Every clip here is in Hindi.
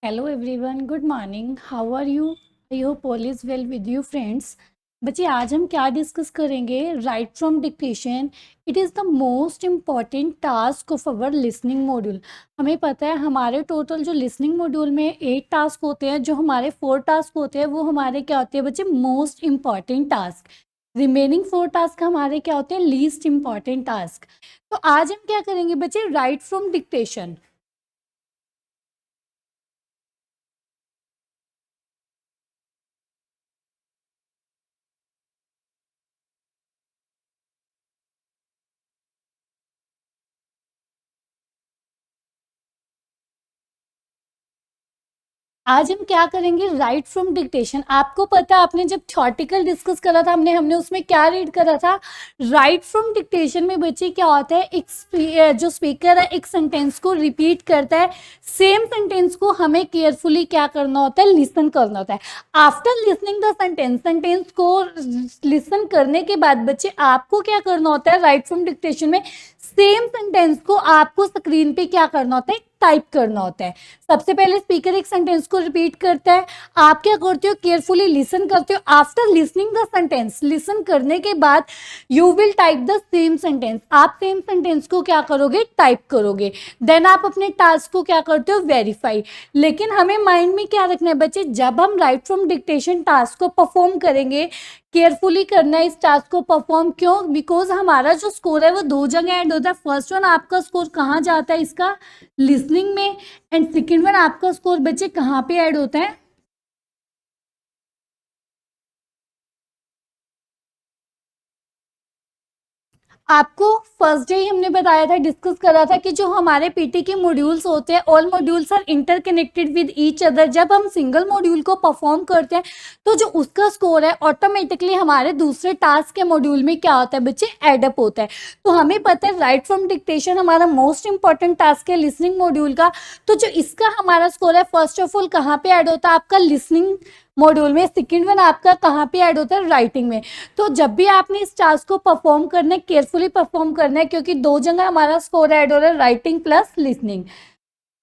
Hello everyone, good morning. How are you? I hope all is well with you friends. बच्चे, आज हम क्या डिस्कस करेंगे? Write from dictation. It is the most important task of our listening module. हमें पता है हमारे टोटल जो लिसनिंग मॉड्यूल में 8 टास्क होते हैं, जो हमारे 4 टास्क होते हैं वो हमारे क्या होते हैं बच्चे? Most important task. Remaining 4 task हमारे क्या होते हैं? Least important task. तो आज हम क्या करेंगे बच्चे? Right from dictation. आज हम क्या करेंगे? Write from dictation. आपको पता है आपने जब थ्योरेटिकल डिस्कस करा था हमने उसमें क्या रीड करा था? राइट फ्रॉम डिक्टेशन में बच्चे क्या होता है, जो स्पीकर है एक सेंटेंस को रिपीट करता है। सेम सेंटेंस को हमें केयरफुली क्या करना होता है? लिसन करना होता है। आफ्टर लिसनिंग द सेंटेंस को लिसन करने के बाद बच्चे आपको क्या करना होता है? राइट फ्रॉम डिक्टेशन में सेम सेंटेंस को आपको स्क्रीन पे क्या करना होता है? टाइप करना होता है। सबसे पहले स्पीकर एक सेंटेंस को रिपीट करता है, आप क्या करते हो? केयरफुली लिसन करते हो। After listening the sentence, listen करने के बाद you will type the same sentence. आप सेम सेंटेंस को क्या करोगे? टाइप करोगे। देन आप अपने टास्क को क्या करते हो? वेरीफाई। लेकिन हमें माइंड में क्या रखना है बच्चे? जब हम राइट फ्रॉम डिक्टेशन टास्क को परफॉर्म करेंगे, केयरफुली करना है इस टास्क को परफॉर्म। क्यों? बिकॉज हमारा जो स्कोर है वो 2 जगह ऐड होता है। फर्स्ट वन आपका स्कोर कहाँ जाता है? इसका लिसनिंग में। एंड सेकेंड वन आपका स्कोर बच्चे कहाँ पे ऐड होता है? आपको फर्स्ट डे ही हमने बताया था, डिस्कस करा था कि जो हमारे पीटी के मॉड्यूल्स होते हैं, all modules are interconnected with each other. जब हम सिंगल मॉड्यूल को परफॉर्म करते हैं तो जो उसका स्कोर है ऑटोमेटिकली हमारे दूसरे टास्क के मॉड्यूल में क्या होता है बच्चे? एडअप होता है। तो हमें पता है राइट फ्रॉम डिक्टेशन हमारा मोस्ट इंपॉर्टेंट टास्क है लिसनिंग मॉड्यूल का। तो जो इसका हमारा स्कोर है, फर्स्ट ऑफ ऑल कहाँ पे ऐड होता है? आपका लिसनिंग मॉड्यूल में। सेकेंड वन आपका कहाँ पे ऐड होता है? राइटिंग में। तो जब भी आपने इस टास्क को परफॉर्म करना है, केयरफुली परफॉर्म करना है, क्योंकि 2 जगह हमारा स्कोर ऐड हो रहा है, राइटिंग प्लस लिसनिंग।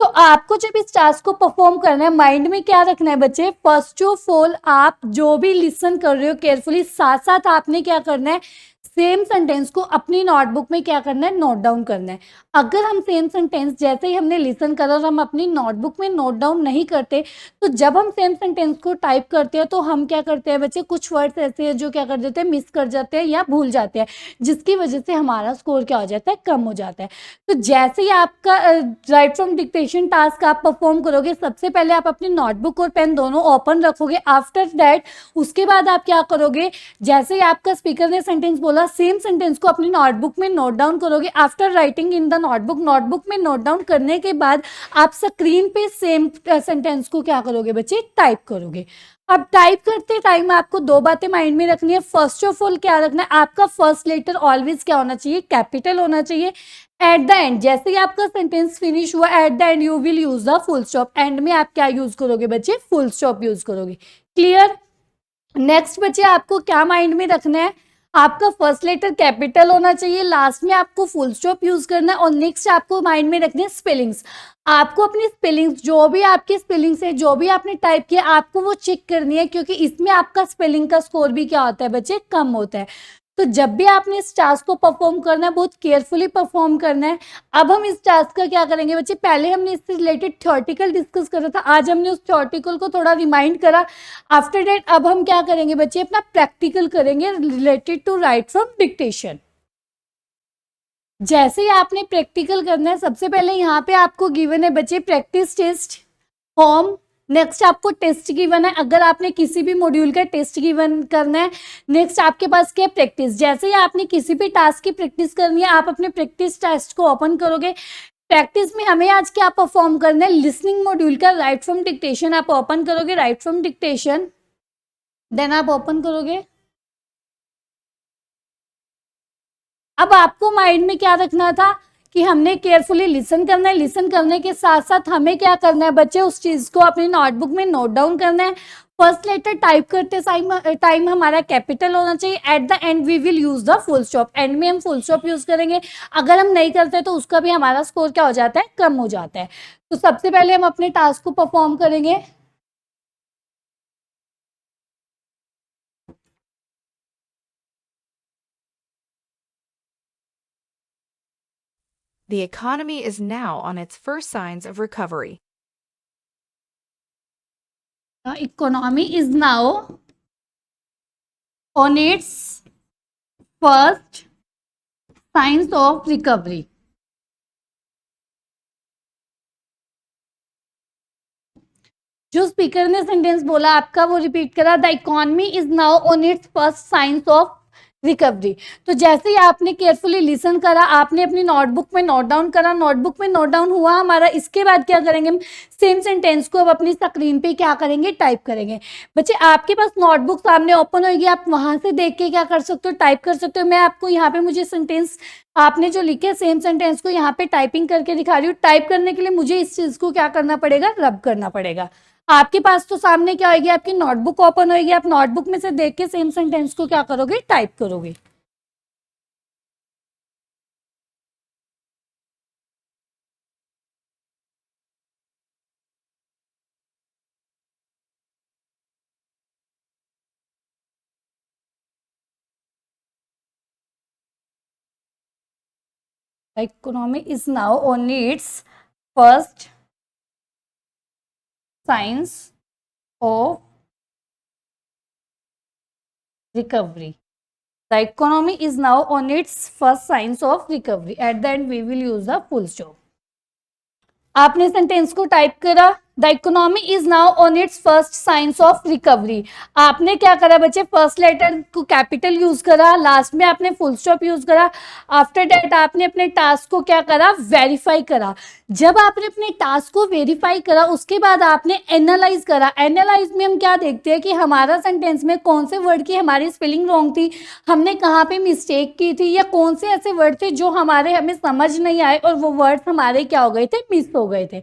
तो आपको जब इस टास्क को परफॉर्म करना है, माइंड में क्या रखना है बच्चे? फर्स्ट ऑफ ऑल आप जो भी लिसन कर रहे हो केयरफुली, साथ साथ आपने क्या करना है? सेम सेंटेंस को अपनी नोटबुक में क्या करना है? नोट डाउन करना है। अगर हम सेम सेंटेंस जैसे ही हमने लिसन करा और हम अपनी नोटबुक में नोट डाउन नहीं करते, तो जब हम सेम सेंटेंस को टाइप करते हैं तो हम क्या करते हैं बच्चे? कुछ वर्ड्स ऐसे हैं जो क्या कर देते हैं? मिस कर जाते हैं या भूल जाते हैं, जिसकी वजह से हमारा स्कोर क्या हो जाता है? कम हो जाता है। तो जैसे ही आपका राइट फ्रॉम डिक्टेशन टास्क आप परफॉर्म करोगे, सबसे पहले आप अपनी नोटबुक और पेन दोनों ओपन रखोगे। आफ्टर दैट उसके बाद आप क्या करोगे? जैसे ही आपका स्पीकर ने सेंटेंस बोला, सेम सेंटेंस को अपनी नोटबुक में नोट डाउन करोगे। After writing in the notebook में नोट डाउन करने के बाद आप स्क्रीन पे सेम सेंटेंस को क्या करोगे बच्चे? टाइप करोगे। अब टाइप करते टाइम आपको 2 बातें माइंड में रखनी है। फर्स्ट ऑफ ऑल क्या रखना है? आपका फर्स्ट लेटर ऑलवेज क्या होना चाहिए? कैपिटल होना चाहिए। एट द एंड, जैसे ही आपका सेंटेंस फिनिश हुआ, eight the and you will use the full stop. End में आप क्या यूज करोगे बच्चे? फुल स्टॉप यूज करोगे। क्लियर? नेक्स्ट बच्चे आपको क्या माइंड में रखना है? आपका फर्स्ट लेटर कैपिटल होना चाहिए, लास्ट में आपको फुल स्टॉप यूज करना है। और नेक्स्ट आपको माइंड में रखने हैं स्पेलिंग्स। आपको अपनी स्पेलिंग्स, जो भी आपकी स्पेलिंग्स है, जो भी आपने टाइप किया, आपको वो चेक करनी है, क्योंकि इसमें आपका स्पेलिंग का स्कोर भी क्या होता है बच्चे? कम होता है। तो जब भी आपने इस टास्क को परफॉर्म करना है, बहुत केयरफुली परफॉर्म करना है। अब हम इस टास्क का क्या करेंगे बच्चे? पहले हमने इससे रिलेटेड थ्योरेटिकल डिस्कस करा था, आज हमने उस थ्योरेटिकल को थोड़ा रिमाइंड करा। आफ्टर डेट अब हम क्या करेंगे बच्चे? अपना प्रैक्टिकल करेंगे related to write from dictation. जैसे ही आपने प्रैक्टिकल करना है, सबसे पहले यहाँ पे आपको गिवन है बच्चे प्रैक्टिस टेस्ट होम। नेक्स्ट आपको टेस्ट गिवन है, अगर आपने किसी भी मॉड्यूल का टेस्ट गिवन करना है। नेक्स्ट आपके पास क्या है? प्रैक्टिस। जैसे ही आपने किसी भी टास्क की प्रैक्टिस करनी है, आप अपने प्रैक्टिस टेस्ट को ओपन करोगे। प्रैक्टिस में हमें आज क्या परफॉर्म करना है? लिसनिंग मॉड्यूल का राइट फ्रॉम डिक्टेशन आप ओपन करोगे। राइट फ्रॉम डिक्टेशन, देन आप ओपन करोगे। अब आपको माइंड में क्या रखना था? कि हमने केयरफुली लिसन करना है, लिसन करने के साथ साथ हमें क्या करना है बच्चे, उस चीज को अपनी नोटबुक में नोट डाउन करना है। फर्स्ट लेटर टाइप करते टाइम हमारा कैपिटल होना चाहिए। At the end we will use the full stop, end में हम फुल स्टॉप यूज करेंगे। अगर हम नहीं करते तो उसका भी हमारा स्कोर क्या हो जाता है, कम हो जाता है। तो सबसे पहले हम अपने टास्क को परफॉर्म करेंगे। The economy is now on its first signs of recovery. The economy is now on its first signs of recovery. जो स्पीकर ने सेंटेंस बोला आपका वो रिपीट करा, the economy is now on it's first science of recovery. तो जैसे ही आपने केयरफुली लिसन करा, आपने अपनी नोटबुक में नोट डाउन करा, नोटबुक में नोट डाउन हुआ हमारा, इसके बाद क्या करेंगे हम, सेम सेंटेंस को अब अपनी स्क्रीन पे क्या करेंगे, टाइप करेंगे। बच्चे आपके पास नोटबुक सामने ओपन होगी, आप वहां से देख के क्या कर सकते हो, टाइप कर सकते हो। मैं आपको यहाँ पे मुझे सेंटेंस आपने जो लिखे सेम सेंटेंस को यहाँ पे टाइपिंग करके दिखा रही हूँ। टाइप करने के लिए मुझे इस चीज को क्या करना पड़ेगा, रब करना पड़ेगा। आपके पास तो सामने क्या होगी, आपकी नोटबुक ओपन होगी, आप नोटबुक में से देख के सेम सेंटेंस को क्या करोगे, टाइप करोगे। The economy is now on its first signs of recovery. The economy is now on its first signs of recovery. At the end, we will use the full stop. आपने सेंटेंस को टाइप करा, the economy is now on it's first science of recovery. आपने क्या करा बच्चे, फर्स्ट लेटर को कैपिटल यूज करा, लास्ट में आपने फुल स्टॉप यूज करा। आफ्टर दैट आपने अपने टास्क को क्या करा, वेरीफाई करा। जब आपने अपने टास्क को वेरीफाई करा उसके बाद आपने एनालाइज करा। एनालाइज में हम क्या देखते हैं कि हमारा सेंटेंस में कौन से वर्ड की हमारी स्पेलिंग रॉन्ग थी, हमने कहाँ पे मिस्टेक की थी, या कौन से ऐसे वर्ड थे जो हमें समझ नहीं आए और वो वर्ड हमारे क्या हो गए थे, मिस हो गए थे।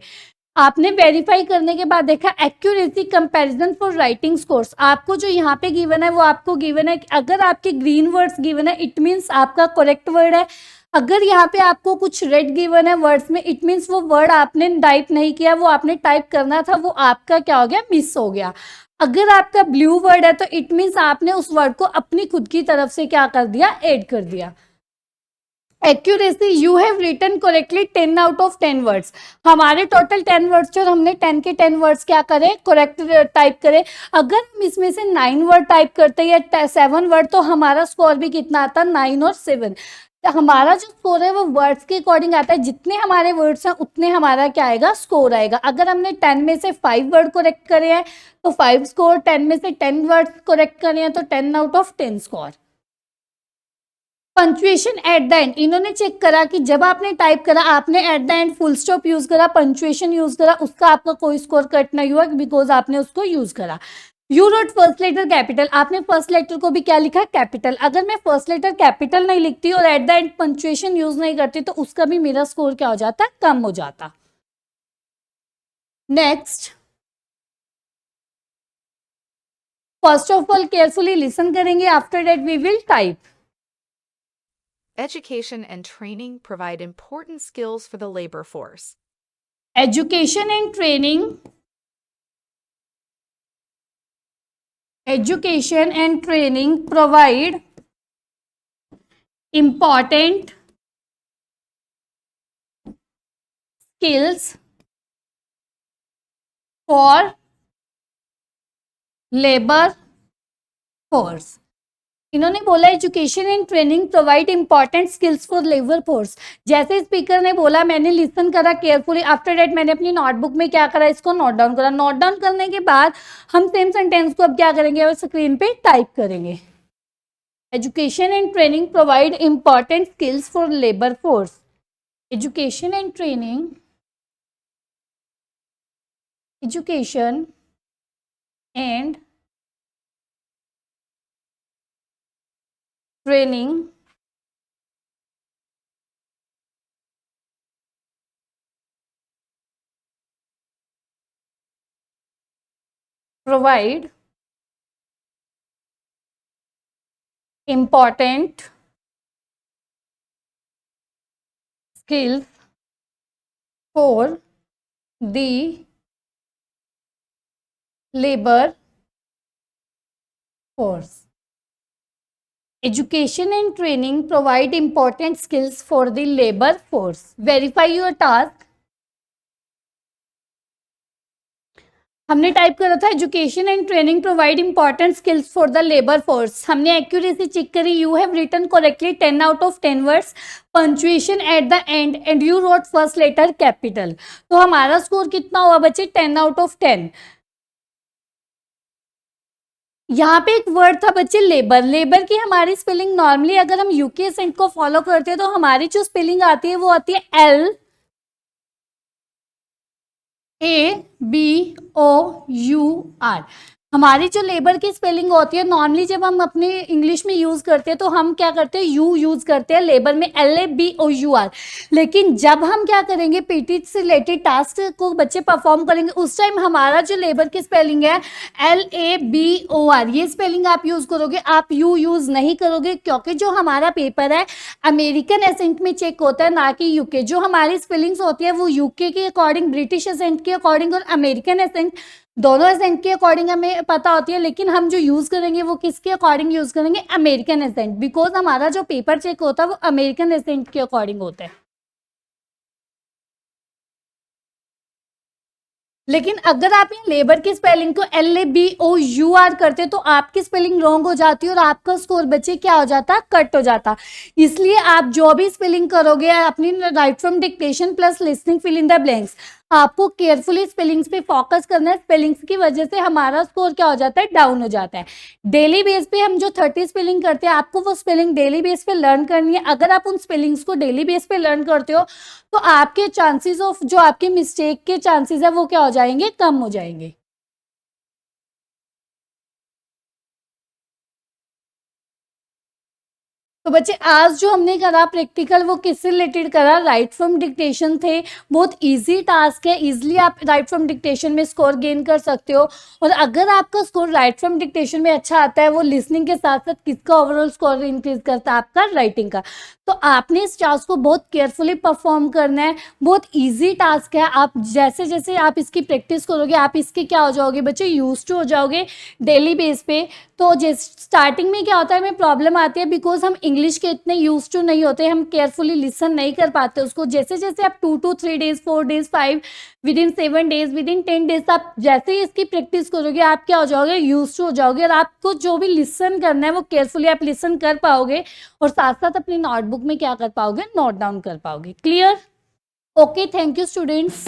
आपने वेरीफाई करने के बाद देखा accuracy comparison for writing scores. आपको जो यहाँ पे गिवन है वो आपको गिवन है, अगर आपके ग्रीन वर्ड्स गिवन है इट मीन्स आपका करेक्ट वर्ड है। अगर यहाँ पे आपको कुछ रेड गिवन है वर्ड्स में इट मीन्स वो वर्ड आपने टाइप नहीं किया, वो आपने टाइप करना था, वो आपका क्या हो गया, मिस हो गया। अगर आपका ब्लू वर्ड है तो इट मीन्स आपने उस वर्ड को अपनी खुद की तरफ से क्या कर दिया, ऐड कर दिया। Accuracy, you have written correctly 10 out of 10 words. हमारे टोटल 10 वर्ड्स थे और हमने 10 के 10 वर्ड्स क्या करे, करेक्ट टाइप करे। अगर हम इसमें से 9 वर्ड टाइप करते या 7 वर्ड तो हमारा स्कोर भी कितना आता, 9 और 7। तो हमारा जो स्कोर है वो वर्ड्स के अकॉर्डिंग आता है, जितने हमारे वर्ड्स हैं उतने हमारा क्या आएगा, स्कोर आएगा। अगर हमने 10 में से 5 वर्ड करेक्ट करे हैं तो 5 स्कोर, 10 में से 10 वर्ड करेक्ट करे हैं तो 10 out of 10 score. Punctuation eight the and, इन्होंने चेक करा कि जब आपने टाइप करा, आपने eight the and full stop use करा, पंचुएशन यूज करा, उसका आपका कोई स्कोर कट नहीं हुआ बिकॉज आपने उसको यूज करा। You wrote first letter capital, आपने फर्स्ट लेटर को भी क्या लिखा, कैपिटल। अगर मैं फर्स्ट लेटर कैपिटल नहीं लिखती और eight the and punctuation use नहीं करती तो उसका भी मेरा स्कोर क्या हो जाता, कम हो जाता। Next, first of all carefully listen करेंगे, after that we will type. Education and training provide important skills for the labor force. Education and training provide important skills for labor force। इन्होंने बोला education and training provide important skills for labour force. जैसे स्पीकर ने बोला, मैंने लिसन करा केयरफुली, आफ्टर दैट मैंने अपनी नोटबुक में क्या करा, इसको नोट डाउन करा। नोट डाउन करने के बाद हम सेम सेंटेंस को अब क्या करेंगे, और स्क्रीन पे टाइप करेंगे। Education and training provide important skills for labour force. Education and training, education and training provide important skills for the labor force. Education and training provide important skills for the labor force. Verify your task. हमने टाइप करा था education and training provide important skills for the labour force. हमने एक्यूरेसी चेक करी. You have written correctly 10 out of 10 words, punctuation at the end and you wrote first letter capital. तो हमारा स्कोर कितना हुआ बच्चे? 10 आउट ऑफ 10. यहाँ पे एक वर्ड था बच्चे लेबर. लेबर की हमारी स्पेलिंग नॉर्मली अगर हम यूके एसेंट को फॉलो करते हैं तो हमारी जो स्पेलिंग आती है वो आती है LABOUR. हमारी जो लेबर की स्पेलिंग होती है नॉर्मली जब हम अपने इंग्लिश में यूज करते हैं तो हम क्या करते हैं? यू यूज करते हैं. लेबर में LABOUR. लेकिन जब हम क्या करेंगे पीटी से रिलेटेड टास्क को बच्चे परफॉर्म करेंगे उस टाइम हमारा जो लेबर की स्पेलिंग है LABOR. ये स्पेलिंग आप यूज करोगे. आप यू यूज नहीं करोगे क्योंकि जो हमारा पेपर है अमेरिकन एसेंट में चेक होता है ना कि यूके. जो हमारी स्पेलिंग्स होती है वो यूके के अकॉर्डिंग, ब्रिटिश एसेंट के अकॉर्डिंग और अमेरिकन एसेंट दोनों एसेंट के अकॉर्डिंग हमें पता होती है. लेकिन हम जो यूज करेंगे वो किसके अकॉर्डिंग यूज करेंगे? American accent. बिकॉज हमारा जो पेपर चेक होता है वो अमेरिकन एसेंट के अकॉर्डिंग होता है. लेकिन अगर आप ये लेबर की स्पेलिंग को LABOUR करते तो आपकी स्पेलिंग रॉन्ग हो जाती है और आपका स्कोर बच्चे क्या हो जाता? कट हो जाता. इसलिए आप जो भी स्पेलिंग करोगे अपनी write from dictation plus listening fill in the blanks, आपको केयरफुली स्पेलिंग्स पे फोकस करना है. स्पेलिंग्स की वजह से हमारा स्कोर क्या हो जाता है? डाउन हो जाता है. डेली बेस पे हम जो 30 स्पेलिंग करते हैं आपको वो स्पेलिंग डेली बेस पे लर्न करनी है. अगर आप उन स्पेलिंग्स को डेली बेस पे लर्न करते हो तो आपके चांसेस ऑफ जो आपके मिस्टेक के चांसेस है वो क्या हो जाएंगे? कम हो जाएंगे. तो बच्चे आज जो हमने करा प्रैक्टिकल वो किससे रिलेटेड करा? राइट फ्रॉम डिक्टेशन थे. बहुत इजी टास्क है. इजीली आप राइट फ्रॉम डिक्टेशन में स्कोर गेन कर सकते हो. और अगर आपका स्कोर राइट फ्रॉम डिक्टेशन में अच्छा आता है वो लिसनिंग के साथ साथ किसका ओवरऑल स्कोर इंक्रीज करता है? आपका राइटिंग का. तो आपने इस टास्क को बहुत केयरफुली परफॉर्म करना है. बहुत ईजी टास्क है. आप जैसे जैसे आप इसकी प्रैक्टिस करोगे आप इसके क्या हो जाओगे बच्चे? यूज टू हो जाओगे डेली बेस पे. तो जैसे स्टार्टिंग में क्या होता है हमें प्रॉब्लम आती है बिकॉज हम इंग्लिश के इतने यूज टू नहीं होते. हम केयरफुली लिसन नहीं कर पाते उसको. जैसे जैसे आप 2 to 3 days 4 days 5 within 7 days within 10 days आप जैसे ही इसकी प्रैक्टिस करोगे आप क्या हो जाओगे? यूज टू हो जाओगे. और आपको जो भी लिसन करना है वो केयरफुली आप लिसन कर पाओगे और साथ साथ अपनी नोटबुक में क्या कर पाओगे? नोट डाउन कर पाओगे. Clear? Okay, thank you students.